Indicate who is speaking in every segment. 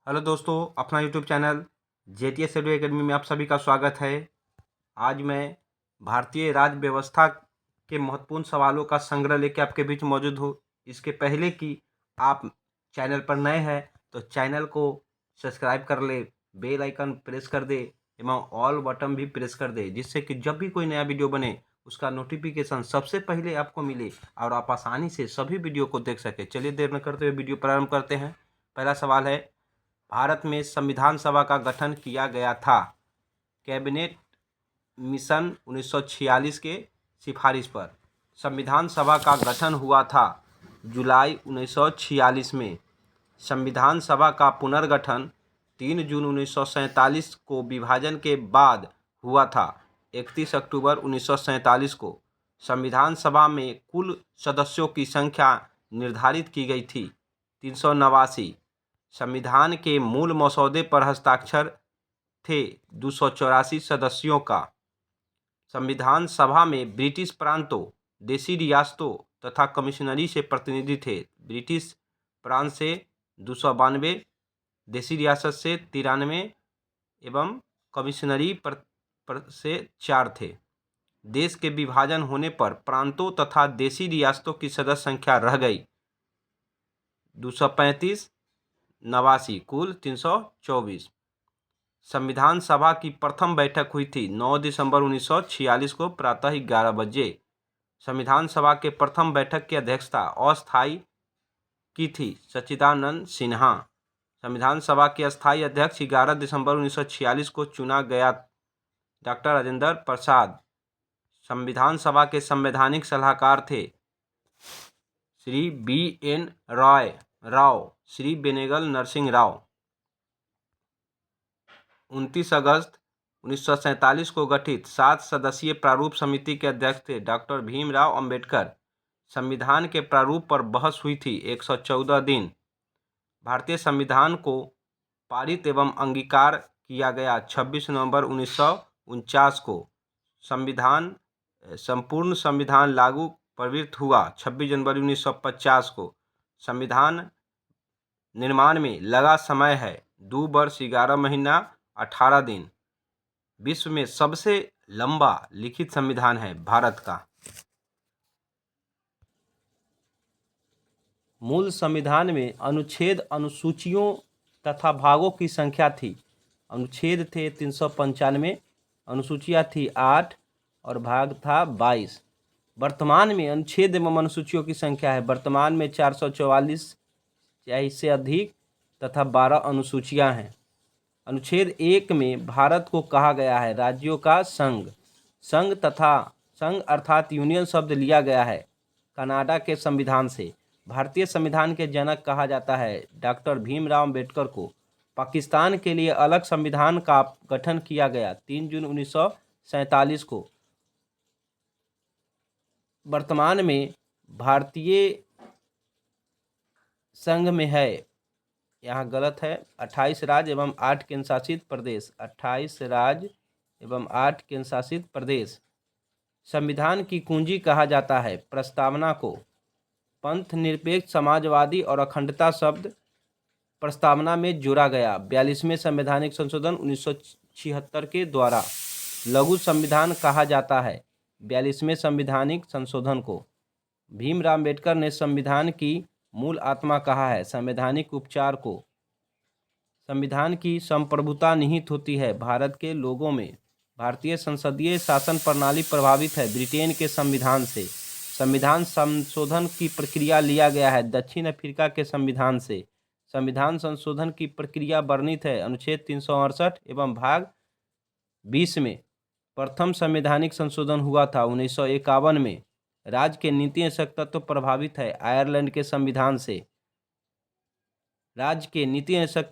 Speaker 1: Hello दोस्तों, अपना YouTube channel JTS study academy में आप सभी का स्वागत है। आज मैं भारतीय राज्य व्यवस्था के महत्वपूर्ण सवालों का संग्रह लेकर आपके बीच मौजूद हूँ। इसके पहले कि आप चैनल पर नए हैं तो चैनल को सब्सक्राइब कर ले, बेल आइकन प्रेस कर दे एवं ऑल बटन भी प्रेस कर दे, जिससे कि जब भी कोई नया वीडियो बने उसका नोटिफिकेशन सबसे पहले आपको मिले और आप आसानी से सभी वीडियो को देख सके। चलिए देर न करते हुए वीडियो प्रारंभ करते हैं। पहला सवाल है, भारत में संविधान सभा का गठन किया गया था कैबिनेट मिशन 1946 के सिफारिश पर। संविधान सभा का गठन हुआ था जुलाई 1946 में। संविधान सभा का पुनर्गठन 3 जून 1947 को विभाजन के बाद हुआ था। 31 अक्टूबर 1947 को संविधान सभा में कुल सदस्यों की संख्या निर्धारित की गई थी 389। संविधान के मूल मसौदे पर हस्ताक्षर थे 284 सदस्यों का। संविधान सभा में ब्रिटिश प्रांतों, देशी रियासतों तथा कमिश्नरी से प्रतिनिधि थे। ब्रिटिश प्रांत से 292, देशी रियासत से 93 एवं कमिश्नरी पर से 4 थे। देश के विभाजन होने पर प्रांतों तथा देशी रियासतों की सदस्य संख्या रह गई 235, 89, कुल 324। संविधान सभा की प्रथम बैठक हुई थी 9 दिसंबर 1946 को प्रातः 11 बजे। संविधान सभा के प्रथम बैठक की अध्यक्षता अस्थायी की थी सच्चिदानंद सिन्हा। संविधान सभा के अस्थायी अध्यक्ष 11 दिसंबर 1946 को चुना गया डॉक्टर राजेंद्र प्रसाद। संविधान सभा के संवैधानिक सलाहकार थे श्री BN राव, श्री बेनेगल नरसिंह राव। 29 अगस्त 1947 को गठित 7 सदस्यीय प्रारूप समिति के अध्यक्ष थे डॉक्टर भीमराव अंबेडकर। संविधान के प्रारूप पर बहस हुई थी 114 दिन। भारतीय संविधान को पारित एवं अंगीकार किया गया 26 नवंबर 1949 को। संपूर्ण संविधान लागू प्रवृत्त हुआ 26 जनवरी 1950 को। संविधान निर्माण में लगा समय है 2 वर्ष 11 महीना 18 दिन। विश्व में सबसे लंबा लिखित संविधान है भारत का। मूल संविधान में अनुच्छेद, अनुसूचियों तथा भागों की संख्या थी। अनुच्छेद थे 395, अनुसूचियाँ थी 8 और भाग था 22। वर्तमान में अनुच्छेद एवं अनुसूचियों की संख्या है वर्तमान में 444 या इससे अधिक तथा 12 अनुसूचियाँ हैं। अनुच्छेद 1 में भारत को कहा गया है राज्यों का संघ। संघ अर्थात यूनियन शब्द लिया गया है कनाडा के संविधान से। भारतीय संविधान के जनक कहा जाता है डॉक्टर भीमराव अंबेडकर को। पाकिस्तान के लिए अलग संविधान का गठन किया गया 3 जून 1947 को। वर्तमान में भारतीय संघ में है, यहाँ गलत है, 28 राज्य एवं 8 केंद्र शासित प्रदेश। 28 राज्य एवं 8 केंद्र शासित प्रदेश। संविधान की कुंजी कहा जाता है प्रस्तावना को। पंथ निरपेक्ष, समाजवादी और अखंडता शब्द प्रस्तावना में जोड़ा गया 42वें संवैधानिक संशोधन 1976 के द्वारा। लघु संविधान कहा जाता है 42वें संवैधानिक संशोधन को। भीमराव अंबेडकर ने संविधान की मूल आत्मा कहा है संवैधानिक उपचार को। संविधान की संप्रभुता निहित होती है भारत के लोगों में। भारतीय संसदीय शासन प्रणाली प्रभावित है ब्रिटेन के संविधान से। संविधान संशोधन की प्रक्रिया लिया गया है दक्षिण अफ्रीका के संविधान से। संविधान संशोधन की प्रक्रिया वर्णित है अनुच्छेद 368 एवं भाग 20 में। प्रथम संवैधानिक संशोधन हुआ था 1951 में। राज्य के नीति अंशक तत्व प्रभावित है आयरलैंड के संविधान से। राज्य के नीति अंशक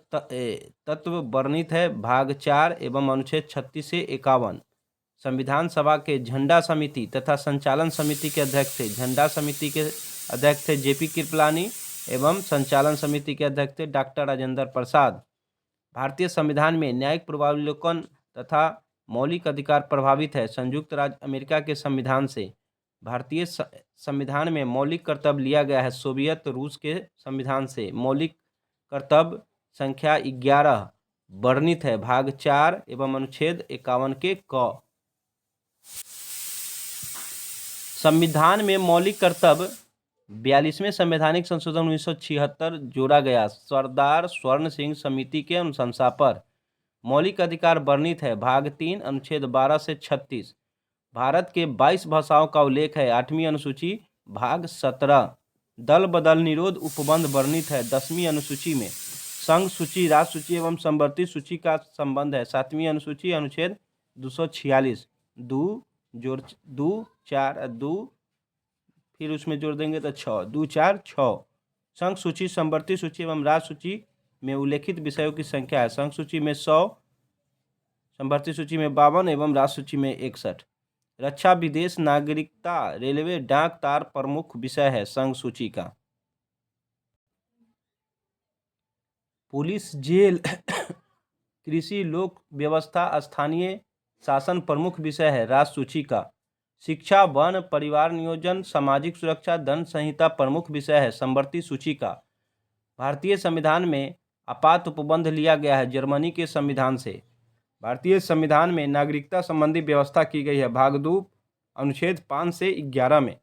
Speaker 1: तत्व वर्णित है भाग 4 एवं अनुच्छेद 36 से 51। संविधान सभा के झंडा समिति तथा संचालन समिति के अध्यक्ष थे। झंडा समिति के अध्यक्ष थे JP कृपलानी एवं संचालन समिति के अध्यक्ष थे डॉक्टर राजेंद्र प्रसाद। भारतीय संविधान में न्यायिक पूर्वावलोकन तथा मौलिक अधिकार प्रभावित है संयुक्त राज्य अमेरिका के संविधान से। भारतीय संविधान में मौलिक कर्तव्य लिया गया है सोवियत रूस के संविधान से। मौलिक कर्तव्य संख्या 11 वर्णित है। भाग 4 एवं अनुच्छेद 51 के क। संविधान में मौलिक कर्तव्य 42वें संवैधानिक संशोधन 1976 जोड़ा गया। सरदार स्वर्ण सिंह समिति के अनुशंसा पर मौलिक अधिकार वर्णित है। भाग 3 अनुच्छेद 12 से 36। भारत के 22 भाषाओं का उल्लेख है। 8वीं अनुसूची भाग 17। दल बदल निरोध उपबंध वर्णित है। 10वीं अनुसूची में संघ सूची, राज्य सूची एवं समवर्ती सूची का संबंध है। 7वीं अनुसूची अनुच्छेद 246। 2 4 2 फिर उसमें जोड़ देंगे तो 6 2 4 6। संघ सूची, समवर्ती सूची एवं राज्य सूची में उल्लेखित विषयों की संख्या है। संघ सूची में 100, समवर्ती सूची में 52 एवं राज्य सूची में 61। रक्षा, विदेश, नागरिकता, रेलवे, डाक, तार प्रमुख विषय है संघ सूची का। पुलिस, जेल, कृषि, लोक व्यवस्था, स्थानीय शासन प्रमुख विषय है राज्य सूची का। शिक्षा, वन, परिवार नियोजन, सामाजिक सुरक्षा, दंड संहिता प्रमुख विषय है समवर्ती सूची का। भारतीय संविधान में आपात उपबंध लिया गया है जर्मनी के संविधान से। भारतीय संविधान में नागरिकता संबंधी व्यवस्था की गई है। भाग 2 अनुच्छेद 5 से 11 में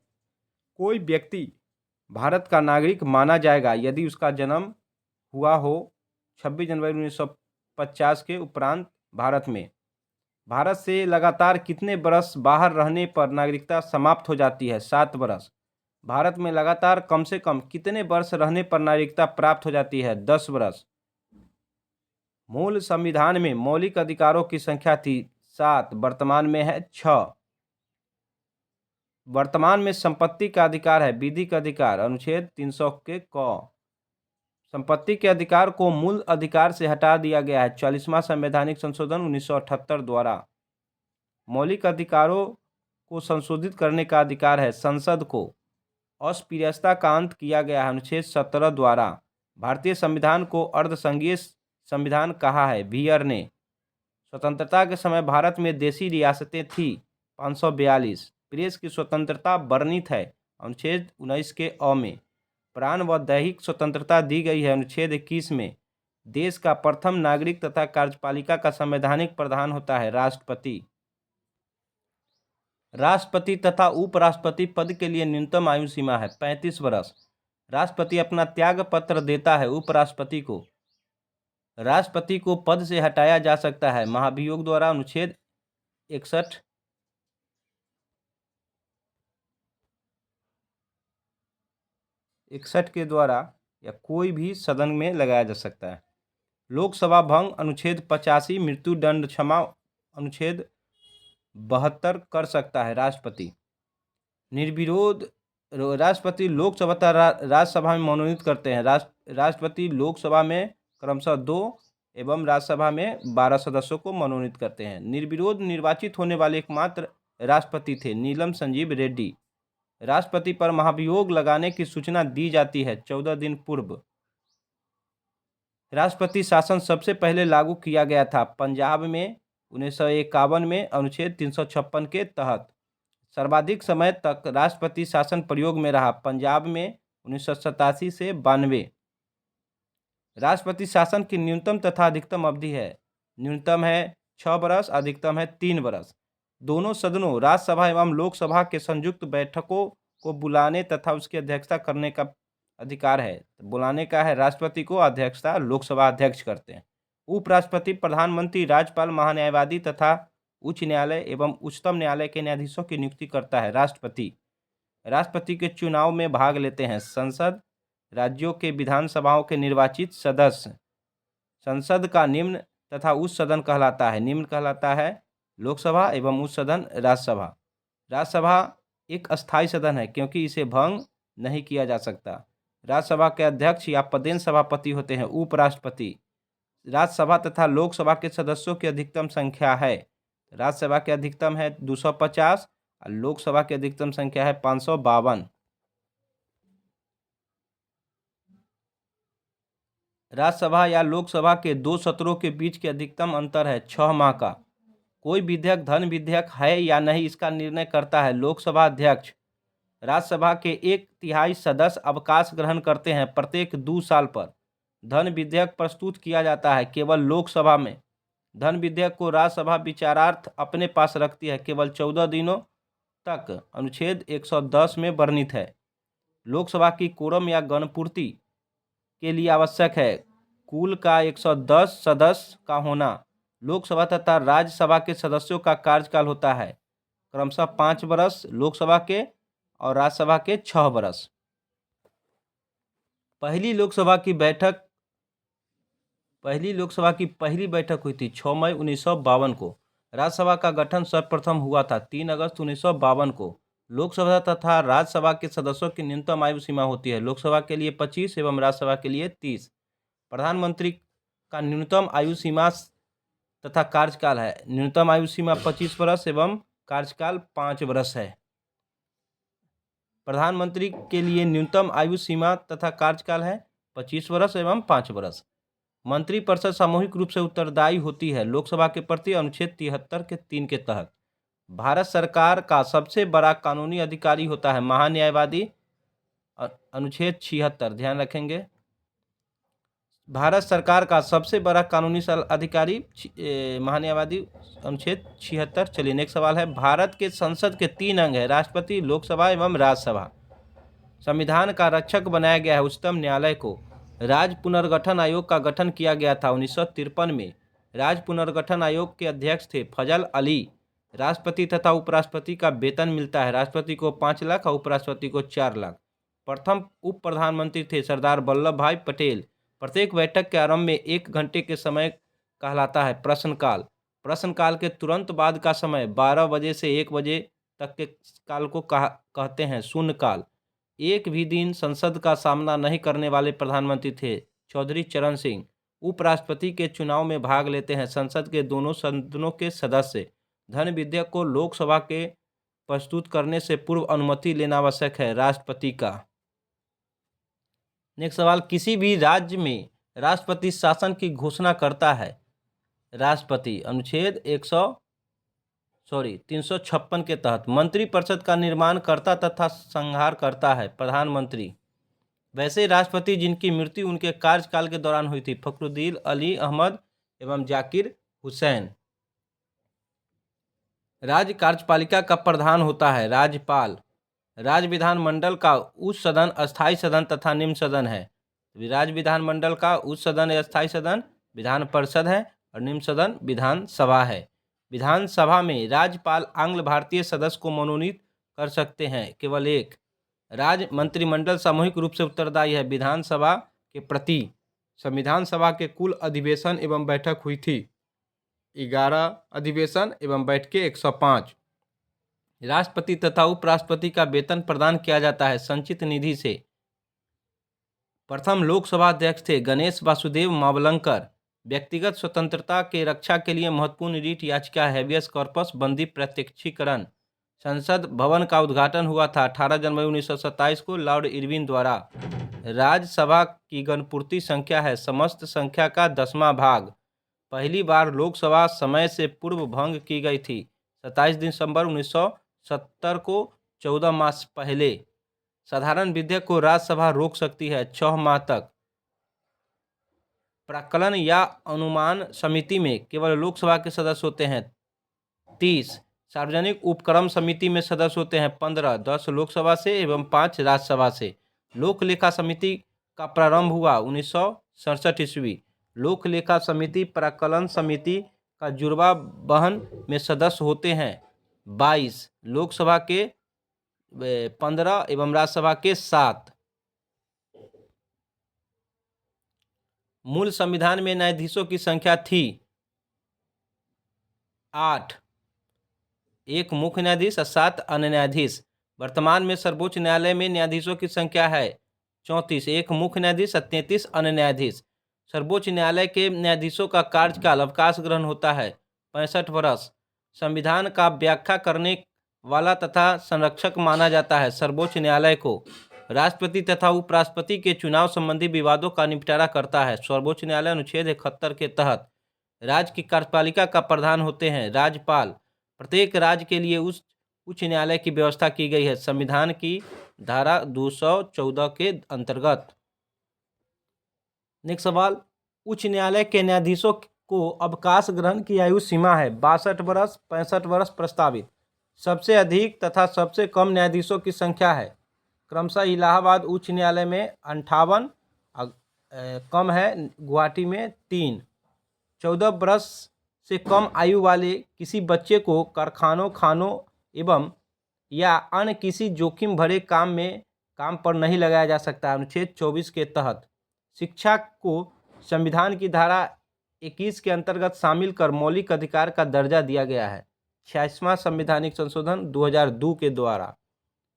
Speaker 1: कोई व्यक्ति भारत का नागरिक माना जाएगा यदि उसका जन्म हुआ हो 26 जनवरी 1950 के उपरांत भारत में। भारत से लगातार कितने बरस बाहर रहने पर नागरिकता समाप्त हो जाती है? 7 बरस। भारत में लगातार कम से कम कितने वर्ष रहने पर नागरिकता प्राप्त हो जाती है? 10 वर्ष। मूल संविधान में मौलिक अधिकारों की संख्या थी 7, वर्तमान में है 6। वर्तमान में संपत्ति का अधिकार है विधिक अधिकार अनुच्छेद 300 के क। संपत्ति के अधिकार को मूल अधिकार से हटा दिया गया है 44वां संवैधानिक संशोधन 1978 द्वारा। मौलिक अधिकारों को संशोधित करने का अधिकार है संसद को। अस्पृश्यता का अंत किया गया है अनुच्छेद 17 द्वारा। भारतीय संविधान को अर्धसंघीय संविधान कहा है वियर ने। स्वतंत्रता के समय भारत में देशी रियासतें थी 542। प्रेस की स्वतंत्रता वर्णित है अनुच्छेद 19 के अ में। प्राण व दैहिक स्वतंत्रता दी गई है अनुच्छेद 21 में। देश का प्रथम नागरिक तथा कार्यपालिका का संवैधानिक प्रधान होता है राष्ट्रपति। राष्ट्रपति तथा उपराष्ट्रपति पद के लिए न्यूनतम आयु सीमा है 35 वर्ष। राष्ट्रपति अपना त्याग पत्र देता है उपराष्ट्रपति को। राष्ट्रपति को पद से हटाया जा सकता है महाभियोग द्वारा अनुच्छेद 61 के द्वारा या कोई भी सदन में लगाया जा सकता है। लोकसभा भंग अनुच्छेद 85। मृत्यु दंड क्षमा अनुच्छेद 72 कर सकता है राष्ट्रपति। निर्विरोध राष्ट्रपति लोकसभा तथा राज्यसभा में मनोनीत करते हैं। राष्ट्रपति लोकसभा में क्रमशः 2 एवं राज्यसभा में 12 सदस्यों को मनोनीत करते हैं। निर्विरोध निर्वाचित होने वाले एकमात्र राष्ट्रपति थे नीलम संजीव रेड्डी। राष्ट्रपति पर महाभियोग लगाने की सूचना दी जाती है 14 दिन पूर्व। राष्ट्रपति शासन सबसे पहले लागू किया गया था पंजाब में 1951 में अनुच्छेद 356 के तहत। सर्वाधिक समय तक राष्ट्रपति शासन प्रयोग में रहा पंजाब में 1987 से 92। राष्ट्रपति शासन की न्यूनतम तथा अधिकतम अवधि है। न्यूनतम है 6 वर्ष, अधिकतम है 3 वर्ष। दोनों सदनों राज्यसभा एवं लोकसभा के संयुक्त बैठकों को बुलाने तथा उसकी अध्यक्षता करने का अधिकार है। बुलाने का है राष्ट्रपति को, अध्यक्षता लोकसभा अध्यक्ष करते हैं। उपराष्ट्रपति प्रधानमंत्री, राज्यपाल, महान्यायवादी तथा उच्च न्यायालय एवं उच्चतम न्यायालय के न्यायाधीशों की नियुक्ति करता है राष्ट्रपति। राष्ट्रपति के चुनाव में भाग लेते हैं संसद, राज्यों के विधानसभाओं के निर्वाचित सदस्य। संसद का निम्न तथा उच्च सदन कहलाता है। निम्न कहलाता है लोकसभा एवं उच्च सदन राज्यसभा। राज्यसभा एक अस्थायी सदन है क्योंकि इसे भंग नहीं किया जा सकता। राज्यसभा के अध्यक्ष या पदेन सभापति होते हैं उपराष्ट्रपति। राज्यसभा तथा लोकसभा के सदस्यों की अधिकतम संख्या है। राज्यसभा के अधिकतम है 250 और लोकसभा की अधिकतम संख्या है 552। राज्यसभा या लोकसभा के 2 सत्रों के बीच के अधिकतम अंतर है 6 माह का। कोई विधेयक धन विधेयक है या नहीं इसका निर्णय करता है लोकसभा अध्यक्ष। राज्यसभा के 1/3 सदस्य अवकाश ग्रहण करते हैं प्रत्येक 2 साल पर। धन विधेयक प्रस्तुत किया जाता है केवल लोकसभा में। धन विधेयक को राज्यसभा विचारार्थ अपने पास रखती है केवल 14 दिनों तक। अनुच्छेद 110 में वर्णित है। लोकसभा की कोरम या गणपूर्ति के लिए आवश्यक है कुल का 110 सदस्य का होना। लोकसभा तथा राज्यसभा के सदस्यों का कार्यकाल होता है क्रमशः 5 वर्ष लोकसभा के और राज्यसभा के 6 वर्ष। पहली लोकसभा की पहली बैठक हुई थी 6 मई 1952 को। राज्यसभा का गठन सर्वप्रथम हुआ था 3 अगस्त 1952 को। लोकसभा तथा राज्यसभा के सदस्यों की न्यूनतम आयु सीमा होती है लोकसभा के लिए 25 एवं राज्यसभा के लिए 30। प्रधानमंत्री का न्यूनतम आयु सीमा तथा कार्यकाल है। न्यूनतम आयु सीमा 25 वर्ष एवं कार्यकाल 5 वर्ष है। प्रधानमंत्री के लिए न्यूनतम आयु सीमा तथा कार्यकाल है 25 वर्ष एवं 5 वर्ष। मंत्रिपरिषद सामूहिक रूप से उत्तरदायी होती है लोकसभा के प्रति अनुच्छेद 73 के 3 के तहत। भारत सरकार का सबसे बड़ा कानूनी अधिकारी होता है महान्यायवादी। अनुच्छेद 76 ध्यान रखेंगे। भारत सरकार का सबसे बड़ा कानूनी अधिकारी महान्यायवादी अनुच्छेद 76। चलिए नेक्स्ट सवाल है। भारत के संसद के 3 अंग है राष्ट्रपति, लोकसभा एवं राज्यसभा। संविधान का रक्षक बनाया गया है उच्चतम न्यायालय को। राज्य पुनर्गठन आयोग का गठन किया गया था 1953 में। राज्य पुनर्गठन आयोग के अध्यक्ष थे फजल अली। राष्ट्रपति तथा उपराष्ट्रपति का वेतन मिलता है राष्ट्रपति को 5 लाख और उपराष्ट्रपति को 4 लाख। प्रथम उप प्रधानमंत्री थे सरदार वल्लभ भाई पटेल। प्रत्येक बैठक के आरंभ में 1 घंटे के समय कहलाता है प्रश्नकाल। प्रश्नकाल के तुरंत बाद का समय 12 बजे से 1 बजे तक के काल को कहते हैं शून्यकाल। एक भी दिन संसद का सामना नहीं करने वाले प्रधानमंत्री थे चौधरी चरण सिंह। उपराष्ट्रपति के चुनाव में भाग लेते हैं संसद के दोनों सदनों के सदस्य। धन विधेयक को लोकसभा के प्रस्तुत करने से पूर्व अनुमति लेना आवश्यक है राष्ट्रपति का। नेक्स्ट सवाल। किसी भी राज्य में राष्ट्रपति शासन की घोषणा करता है राष्ट्रपति। अनुच्छेद 356 के तहत। मंत्रिपरिषद का निर्माण करता तथा संहार करता है प्रधानमंत्री। वैसे राष्ट्रपति जिनकी मृत्यु उनके कार्यकाल के दौरान हुई थी फखरुद्दीन अली अहमद एवं जाकिर हुसैन। राज्य कार्यपालिका का प्रधान होता है राज्यपाल। राज्य विधानमंडल का उच्च सदन, अस्थायी सदन तथा निम्न सदन है। राज्य विधानमंडल का उच्च सदन या अस्थायी सदन विधान परिषद है और निम्न सदन विधानसभा है। विधानसभा में राज्यपाल आंग्ल भारतीय सदस्य को मनोनीत कर सकते हैं केवल 1। राज्य मंत्रिमंडल सामूहिक रूप से उत्तरदायी है विधानसभा के प्रति। संविधान सभा के कुल अधिवेशन एवं बैठक हुई थी 11 अधिवेशन एवं बैठकें 105। राष्ट्रपति तथा उपराष्ट्रपति का वेतन प्रदान किया जाता है संचित निधि से। प्रथम लोकसभा अध्यक्ष थे गणेश वासुदेव मावलंकर। व्यक्तिगत स्वतंत्रता के रक्षा के लिए महत्वपूर्ण रीट याचिका हैबियस कॉर्पस बंदी प्रत्यक्षीकरण। संसद भवन का उद्घाटन हुआ था 18 जनवरी 1927 को लॉर्ड इरविन द्वारा। राज्यसभा की गणपूर्ति संख्या है समस्त संख्या का 10वां भाग। पहली बार लोकसभा समय से पूर्व भंग की गई थी 27 दिसंबर 1970 को 14 मास पहले। साधारण विधेयक को राज्यसभा रोक सकती है 6 माह तक। प्राक्कलन या अनुमान समिति में केवल लोकसभा के सदस्य होते हैं 30। सार्वजनिक उपक्रम समिति में सदस्य होते हैं 15, 10 लोकसभा से एवं 5 राज्यसभा से। लोक लेखा समिति का प्रारंभ हुआ 1967 ईस्वी। लोक लेखा समिति प्राक्कलन समिति का जुड़वा बहन में सदस्य होते हैं 22, लोकसभा के 15 एवं राज्यसभा के 7। मूल संविधान में न्यायाधीशों की संख्या थी 8, 1 मुख्य न्यायाधीश और 7 अन्य न्यायाधीश। वर्तमान में सर्वोच्च न्यायालय में न्यायाधीशों की संख्या है 34, 1 मुख्य न्यायाधीश और 33 अन्य न्यायाधीश। सर्वोच्च न्यायालय के न्यायाधीशों का कार्यकाल अवकाश ग्रहण होता है 65 वर्ष। संविधान का व्याख्या करने वाला तथा संरक्षक माना जाता है सर्वोच्च न्यायालय को। राष्ट्रपति तथा उपराष्ट्रपति के चुनाव संबंधी विवादों का निपटारा करता है सर्वोच्च न्यायालय अनुच्छेद 71 के तहत। राज्य की कार्यपालिका का प्रधान होते हैं राज्यपाल। प्रत्येक राज्य के लिए उच्च न्यायालय की व्यवस्था की गई है संविधान की धारा 214 के अंतर्गत। नेक्स्ट सवाल, उच्च न्यायालय के न्यायाधीशों को अवकाश ग्रहण की आयु सीमा है 62 वर्ष, 65 वर्ष प्रस्तावित। सबसे अधिक तथा सबसे कम न्यायाधीशों की संख्या है क्रमशः इलाहाबाद उच्च न्यायालय में 58, कम है गुवाहाटी में 3। 14 वर्ष से कम आयु वाले किसी बच्चे को कारखानों, खानों एवं या अन्य किसी जोखिम भरे काम पर नहीं लगाया जा सकता। अनुच्छेद 24 के तहत शिक्षा को संविधान की धारा 21 के अंतर्गत शामिल कर मौलिक अधिकार का दर्जा दिया गया है। 86वां संवैधानिक संशोधन 2002 के द्वारा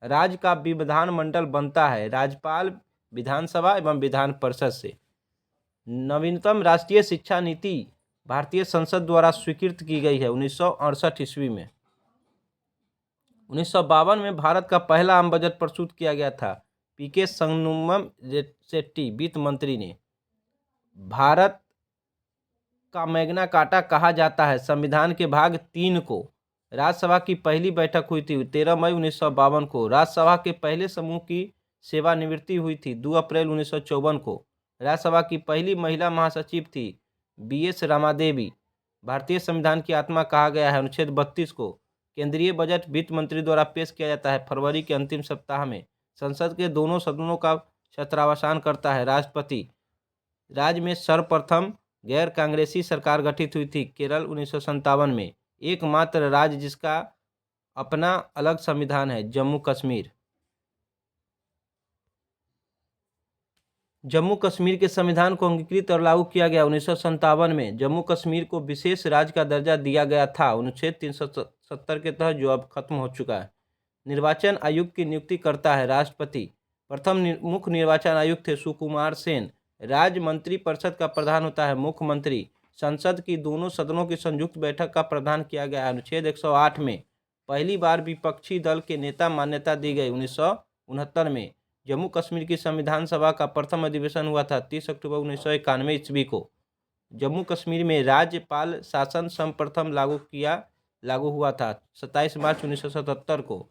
Speaker 1: राज्य का विधानमंडल बनता है राज्यपाल, विधानसभा एवं विधान परिषद से। नवीनतम राष्ट्रीय शिक्षा नीति भारतीय संसद द्वारा स्वीकृत की गई है 1968 ईस्वी में। 1952 में भारत का पहला आम बजट प्रस्तुत किया गया था। पीके संगमुम शेट्टी वित्त मंत्री ने। भारत का मैग्ना कार्टा कहा जाता है संविधान के भाग 3 को। राज्यसभा की पहली बैठक हुई थी 13 मई 1952 को। राज्यसभा के पहले समूह की सेवानिवृत्ति हुई थी 2 अप्रैल 1954 को। राज्यसभा की पहली महिला महासचिव थी BS रामादेवी। भारतीय संविधान की आत्मा कहा गया है अनुच्छेद 32 को। केंद्रीय बजट वित्त मंत्री द्वारा पेश किया जाता है फरवरी के अंतिम सप्ताह में। संसद के दोनों सदनों का छत्रावसान करता है राष्ट्रपति। राज्य में सर्वप्रथम गैर कांग्रेसी सरकार गठित हुई थी केरल 1957 में। एकमात्र राज्य जिसका अपना अलग संविधान है जम्मू कश्मीर। जम्मू कश्मीर के संविधान को अंगीकृत और लागू किया गया 1957 में। जम्मू कश्मीर को विशेष राज्य का दर्जा दिया गया था अनुच्छेद 370 के तहत, जो अब खत्म हो चुका है। निर्वाचन आयुक्त की नियुक्ति करता है राष्ट्रपति। प्रथम मुख्य निर्वाचन आयुक्त थे सुकुमार सेन। राज्य मंत्री परिषद का प्रधान होता है मुख्यमंत्री। संसद की दोनों सदनों की संयुक्त बैठक का प्रावधान किया गया है अनुच्छेद 108 में। पहली बार विपक्षी दल के नेता मान्यता दी गई 1969 में। जम्मू कश्मीर की संविधान सभा का प्रथम अधिवेशन हुआ था 30 अक्टूबर 1991 ईस्वी को। जम्मू कश्मीर में राज्यपाल शासन सर्वप्रथम लागू हुआ था 27 मार्च 1977 को।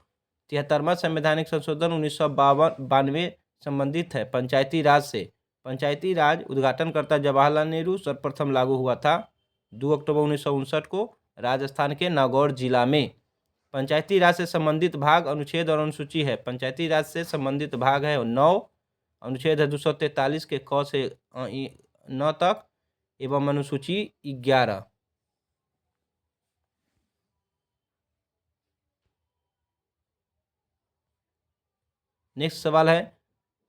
Speaker 1: 73वां संवैधानिक संशोधन 1992 संबंधित है पंचायती राज से। पंचायती राज उद्घाटनकर्ता जवाहरलाल नेहरू सर्वप्रथम लागू हुआ था 2 अक्टूबर 1959 को राजस्थान के नागौर जिला में। पंचायती राज से संबंधित भाग अनुच्छेद और अनुसूची है। पंचायती राज से संबंधित भाग है 9, अनुच्छेद है 243 के क से 9 तक एवं अनुसूची 11। नेक्स्ट सवाल है,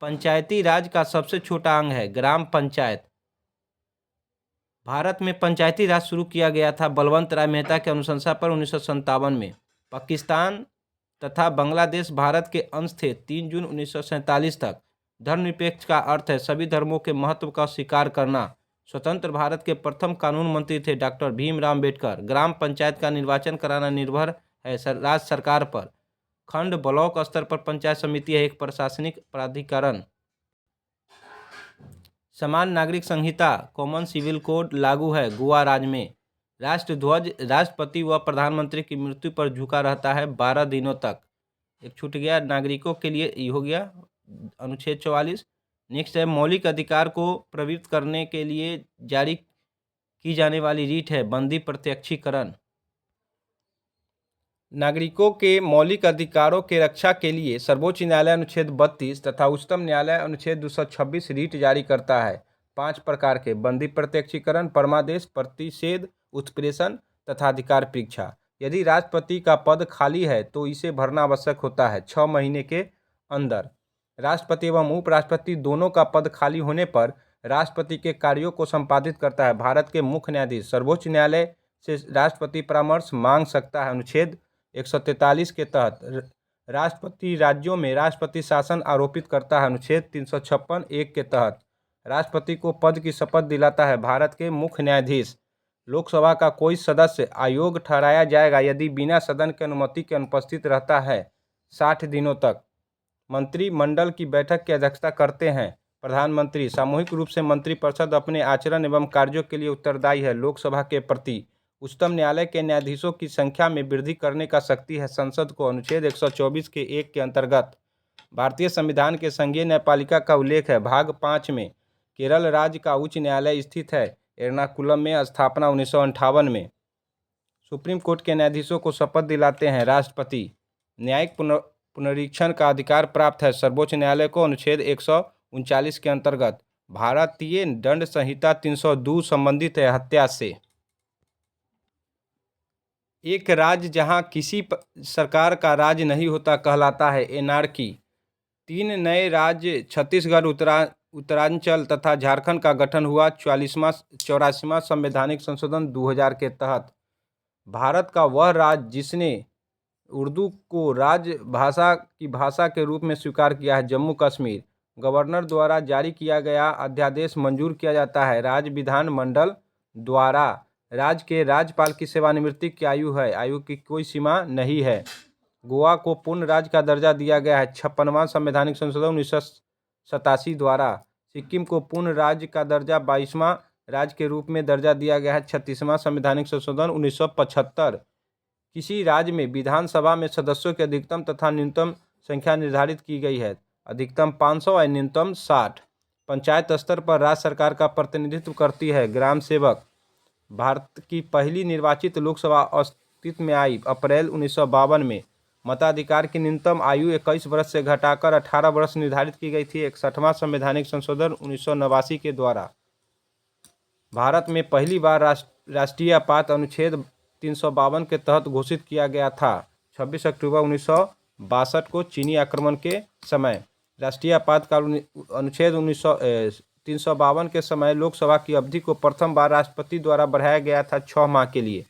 Speaker 1: पंचायती राज का सबसे छोटा अंग है ग्राम पंचायत। भारत में पंचायती राज शुरू किया गया था बलवंत राय मेहता के अनुशंसा पर 1957 में। पाकिस्तान तथा बांग्लादेश भारत के अंश थे 3 जून 1947 तक। धर्मनिरपेक्ष का अर्थ है सभी धर्मों के महत्व का स्वीकार करना। स्वतंत्र भारत के प्रथम कानून मंत्री थे डॉक्टर भीमराव अम्बेडकर। ग्राम पंचायत का निर्वाचन कराना निर्भर है राज्य सरकार पर। खंड ब्लॉक स्तर पर पंचायत समिति है एक प्रशासनिक प्राधिकरण। समान नागरिक संहिता कॉमन सिविल कोड लागू है गोवा राज्य में। राष्ट्र ध्वज राष्ट्रपति व प्रधानमंत्री की मृत्यु पर झुका रहता है 12 दिनों तक। एक छूट गया नागरिकों के लिए, ये हो गया अनुच्छेद 44। नेक्स्ट है, मौलिक अधिकार को प्रवृत्त करने के लिए जारी की जाने वाली रीट है बंदी प्रत्यक्षीकरण। नागरिकों के मौलिक अधिकारों के रक्षा के लिए सर्वोच्च न्यायालय अनुच्छेद 32 तथा उच्चतम न्यायालय अनुच्छेद 226 रीट जारी करता है 5 प्रकार के: बंदी प्रत्यक्षीकरण, परमादेश, प्रतिषेध, उत्प्रेषण तथा अधिकार परीक्षा। यदि राष्ट्रपति का पद खाली है तो इसे भरना आवश्यक होता है 6 महीने के अंदर। राष्ट्रपति एवं उपराष्ट्रपति दोनों का पद खाली होने पर राष्ट्रपति के कार्यों को संपादित करता है भारत के मुख्य न्यायाधीश। सर्वोच्च न्यायालय से राष्ट्रपति परामर्श मांग सकता है अनुच्छेद 143 के तहत। राष्ट्रपति राज्यों में राष्ट्रपति शासन आरोपित करता है अनुच्छेद 356(1) के तहत। राष्ट्रपति को पद की शपथ दिलाता है भारत के मुख्य न्यायाधीश। लोकसभा का कोई सदस्य अयोग्य ठहराया जाएगा यदि बिना सदन की अनुमति के अनुपस्थित रहता है 60 दिनों तक। मंत्रिमंडल की बैठक की अध्यक्षता करते हैं प्रधानमंत्री। सामूहिक रूप से मंत्रिपरिषद अपने आचरण एवं कार्यों के लिए उत्तरदायी है लोकसभा के प्रति। उच्चतम न्यायालय के न्यायाधीशों की संख्या में वृद्धि करने का शक्ति है संसद को अनुच्छेद 124 के 1 के अंतर्गत। भारतीय संविधान के संघीय न्यायपालिका का उल्लेख है भाग 5 में। केरल राज्य का उच्च न्यायालय स्थित है एर्नाकुलम में। स्थापना 1958 में। सुप्रीम कोर्ट के न्यायाधीशों को शपथ दिलाते हैं राष्ट्रपति। न्यायिक पुनरीक्षण का अधिकार प्राप्त है सर्वोच्च न्यायालय को अनुच्छेद 139 के अंतर्गत। भारतीय दंड संहिता 302 संबंधित है हत्या से। एक राज्य जहां किसी सरकार का राज नहीं होता कहलाता है एनार्की। 3 नए राज्य छत्तीसगढ़, उत्तरांचल तथा झारखंड का गठन हुआ 84वां संवैधानिक संशोधन 2000 के तहत। भारत का वह राज्य जिसने उर्दू को राजभाषा की भाषा के रूप में स्वीकार किया है जम्मू कश्मीर। गवर्नर द्वारा जारी किया गया अध्यादेश मंजूर किया जाता है राज्य विधान मंडल द्वारा। राज्य के राज्यपाल की सेवानिवृत्ति की आयु है। आयु की कोई सीमा नहीं है। गोवा को पूर्ण राज्य का दर्जा दिया गया है 56वां संवैधानिक संशोधन 1987 द्वारा। सिक्किम को पूर्ण राज्य का दर्जा 22वां राज्य के रूप में दर्जा दिया गया है 36वां संवैधानिक संशोधन 1975। किसी राज्य में विधानसभा में सदस्यों की अधिकतम तथा न्यूनतम संख्या निर्धारित की गई है। अधिकतम 500 और न्यूनतम 60। पंचायत स्तर पर राज्य सरकार का प्रतिनिधित्व करती है ग्राम सेवक। भारत की पहली निर्वाचित लोकसभा अस्तित्व में आई अप्रैल 1952 में। मताधिकार की न्यूनतम आयु 21 वर्ष से घटाकर 18 वर्ष निर्धारित की गई थी 61वां संवैधानिक संशोधन 1989 के द्वारा। भारत में पहली बार राष्ट्रीय आपात अनुच्छेद 352 के तहत घोषित किया गया था 26 अक्टूबर 1962 को चीनी आक्रमण के समय। राष्ट्रीय आपातकाल अनुच्छेद 352 के समय लोकसभा की अवधि को प्रथम बार राष्ट्रपति द्वारा बढ़ाया गया था 6 माह के लिए।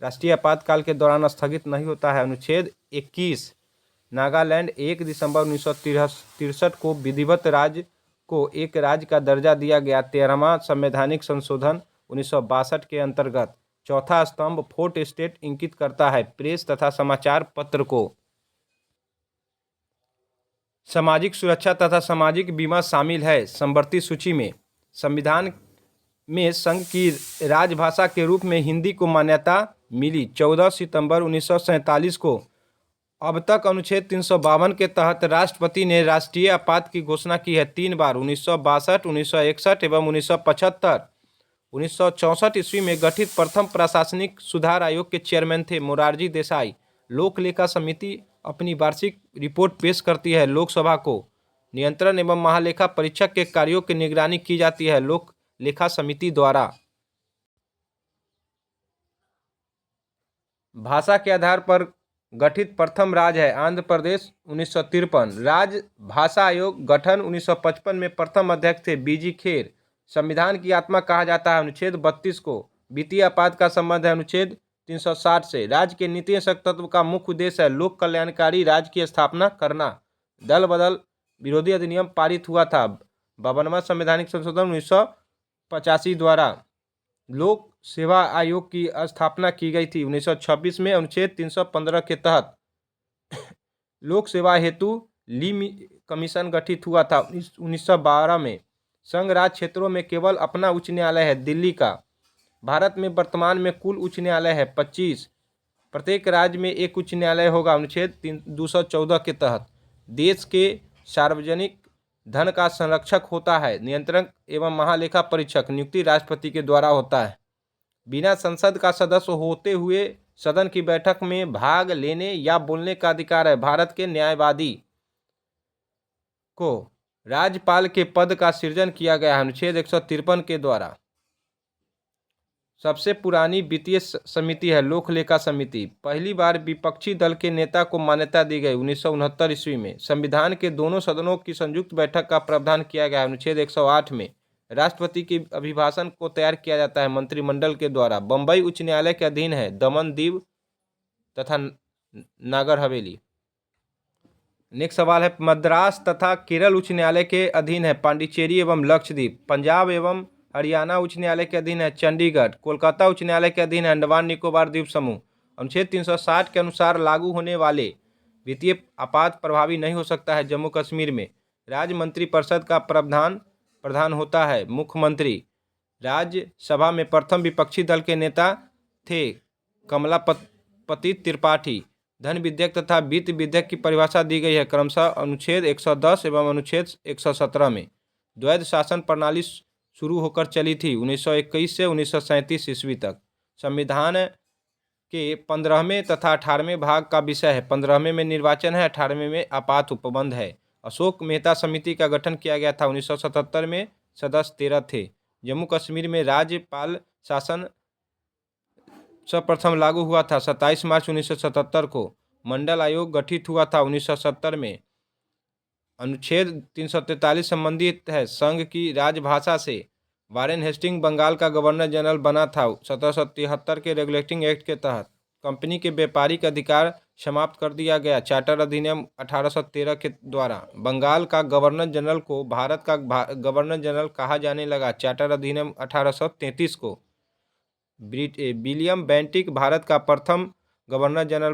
Speaker 1: राष्ट्रीय आपातकाल के दौरान स्थगित नहीं होता है। अनुच्छेद 21। नागालैंड 1 दिसंबर 1963 को विधिवत राज्य को एक राज्य का दर्जा दिया गया 13वां संवैधानिक संशोधन 1962 के अंतर्गत। चौथा स्तंभ फोर्थ स्टेट इंगित करता है प्रेस तथा समाचार पत्र को। सामाजिक सुरक्षा तथा सामाजिक बीमा शामिल है समवर्ती सूची में। संविधान में संघ की राजभाषा के रूप में हिंदी को मान्यता मिली 14 सितंबर 1947 को। अब तक अनुच्छेद 352 के तहत राष्ट्रपति ने राष्ट्रीय आपात की घोषणा की है 3 बार 1962, 1961 एवं 1975। 1964 ईस्वी में गठित प्रथम प्रशासनिक सुधार आयोग के चेयरमैन थे मोरारजी देसाई। लोक लेखा समिति अपनी वार्षिक रिपोर्ट पेश करती है लोकसभा को। नियंत्रण एवं महालेखा परीक्षक के कार्यों की निगरानी की जाती है लोक लेखा समिति द्वारा। भाषा के आधार पर गठित प्रथम राज्य है आंध्र प्रदेश 1953। राज्य भाषा आयोग गठन 1955 में प्रथम अध्यक्ष थे बीजी खेर। संविधान की आत्मा कहा जाता है अनुच्छेद 32 को। वित्तीय आपात का संबंध है अनुच्छेद 360 से। राज्य के नीति तत्व का मुख्य उद्देश्य है लोक कल्याणकारी राज्य की स्थापना करना। दल बदल विरोधी अधिनियम पारित हुआ था 52वां संवैधानिक संशोधन 1985 द्वारा। लोक सेवा आयोग की स्थापना की गई थी 1926 में अनुच्छेद 315 के तहत। लोक सेवा हेतु ली कमीशन गठित हुआ था 1912 में। संघ राज्य क्षेत्रों में केवल अपना उच्च न्यायालय है दिल्ली का। भारत में वर्तमान में कुल उच्च न्यायालय है 25। प्रत्येक राज्य में एक उच्च न्यायालय होगा अनुच्छेद 214 के तहत। देश के सार्वजनिक धन का संरक्षक होता है। नियंत्रक एवं महालेखा परीक्षक नियुक्ति राष्ट्रपति के द्वारा होता है। बिना संसद का सदस्य होते हुए सदन की बैठक में भाग लेने या बोलने का अधिकार है। भारत के न्यायवादी को राज्यपाल के पद का सृजन किया गया है अनुच्छेद 153 के द्वारा। सबसे पुरानी वित्तीय समिति है लोक लेखा समिति। पहली बार विपक्षी दल के नेता को मान्यता दी गई 1969 ईस्वी में। संविधान के दोनों सदनों की संयुक्त बैठक का प्रावधान किया गया है अनुच्छेद 108 में। राष्ट्रपति के अभिभाषण को तैयार किया जाता है मंत्रिमंडल के द्वारा। बम्बई उच्च न्यायालय के अधीन है दमन दीव तथा नागर हवेली। नेक्स्ट सवाल है मद्रास तथा केरल उच्च न्यायालय के अधीन है पांडिचेरी एवं लक्षद्वीप। पंजाब एवं हरियाणा उच्च न्यायालय के अधीन है चंडीगढ़। कोलकाता उच्च न्यायालय के अधीन है अंडमान निकोबार द्वीप समूह। अनुच्छेद 360 के अनुसार लागू होने वाले वित्तीय आपात प्रभावी नहीं हो सकता है जम्मू कश्मीर में। राज्य मंत्रिपरिषद का प्रधान होता है मुख्यमंत्री। राज्यसभा में प्रथम विपक्षी दल के नेता थे कमलापति त्रिपाठी। धन विधेयक तथा वित्त विधेयक की परिभाषा दी गई है क्रमशः अनुच्छेद 110 एवं अनुच्छेद 117 में। द्वैध शासन प्रणाली शुरू होकर चली थी 1921 से 1937 ईस्वी तक। संविधान के 15वें तथा 18वें भाग का विषय है। 15वें में निर्वाचन है, 18वें में आपात उपबंध है। अशोक मेहता समिति का गठन किया गया था। 1977 में सदस्य 13 थे। जम्मू कश्मीर में राज्यपाल शासन सर्वप्रथम लागू हुआ था 27 मार्च 1977 को। मंडल आयोग गठित हुआ था 1970 में। अनुच्छेद 343 संबंधित है संघ की राजभाषा से। वारेन हेस्टिंग बंगाल का गवर्नर जनरल बना था 1773 के रेगुलेटिंग एक्ट के तहत। कंपनी के व्यापारिक अधिकार समाप्त कर दिया गया चार्टर अधिनियम 1813 के द्वारा। बंगाल का गवर्नर जनरल को भारत का गवर्नर जनरल कहा जाने लगा चार्टर अधिनियम 1833 को। विलियम बेंटिक भारत का प्रथम गवर्नर जनरल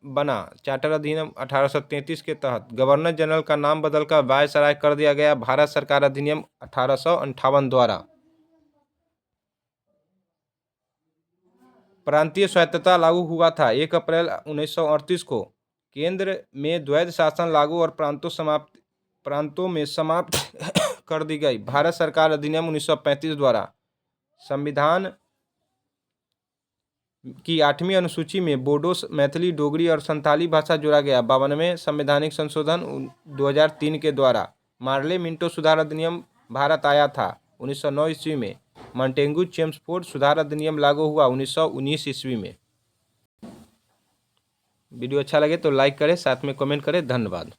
Speaker 1: बना चार्टर अधिनियम 1833 के तहत। गवर्नर जनरल का नाम बदलकर वायसराय कर दिया गया भारत सरकार अधिनियम 1858 द्वारा। प्रांतीय स्वायत्तता लागू हुआ था 1 अप्रैल 1938 को। केंद्र में द्वैध शासन लागू और प्रांतों में समाप्त कर दी गई भारत सरकार अधिनियम 1935 द्वारा। संविधान की 8वीं अनुसूची में बोडो, मैथिली, डोगरी और संथाली भाषा जोड़ा गया। 52वें संवैधानिक संशोधन 2003 के द्वारा। मार्ले मिंटो सुधार अधिनियम भारत आया था 1909 ईस्वी में। मॉन्टेगू चेम्सफोर्ड सुधार अधिनियम लागू हुआ 1919 ईस्वी में। वीडियो अच्छा लगे तो लाइक करें, साथ में कमेंट करें। धन्यवाद।